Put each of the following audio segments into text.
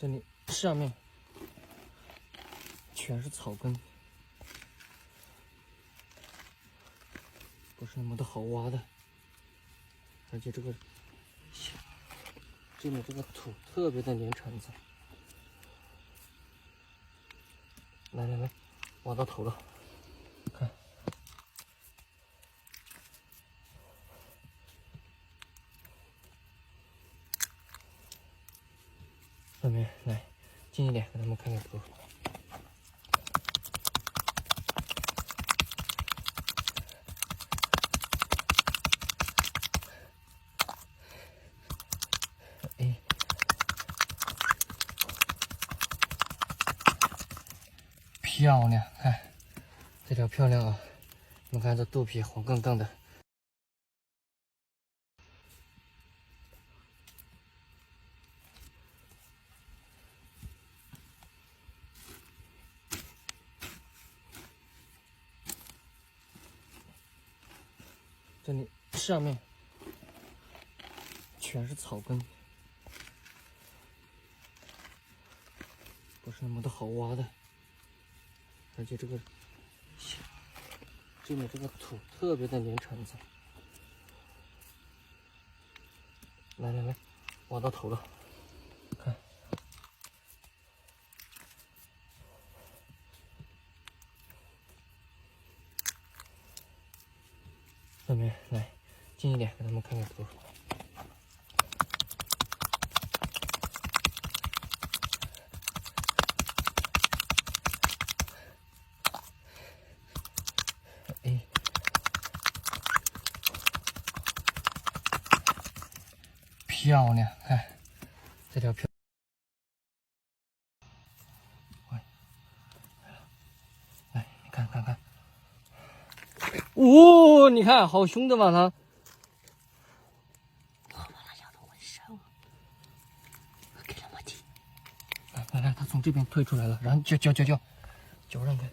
这里上面全是草根，不是那么的好挖的，而且这里这个土特别的粘橙子。来，挖到头了，看。上面来近一点，给他们看看头。哎，漂亮，看这条漂亮啊！你们看这肚皮黄杠杠的。这里上面全是草根，不是那么的好挖的，而且这里这个土特别的粘橙子。来，挖到头了，看。上面来近一点，给他们看看头。哎，漂亮，看这条漂亮。来，你看。哦，你看好凶的嘛它。来，它从这边退出来了，然后脚让开。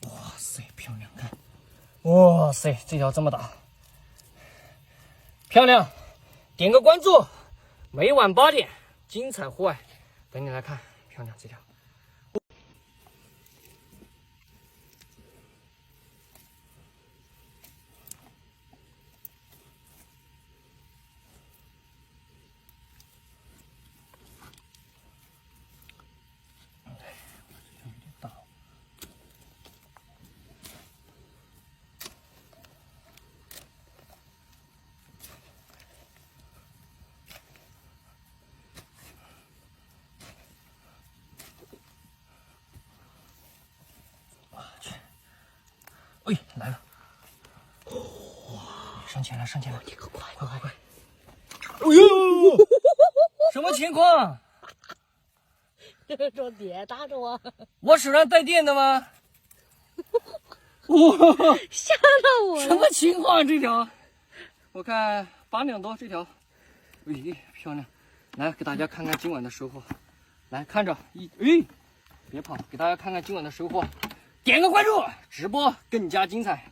哇塞，漂亮！看，哇塞，这条这么大，漂亮！点个关注，每晚8点，精彩户外，等你来看，漂亮这条。哎，来了！哇，上前了！你可快！哎呦，什么情况？这着电打着我，我手上带电的吗？哇，吓到我了！什么情况啊？这条，我看8两多这条，哎，漂亮！来给大家看看今晚的收获，来看着别跑，给大家看看今晚的收获，点个关注，直播更加精彩。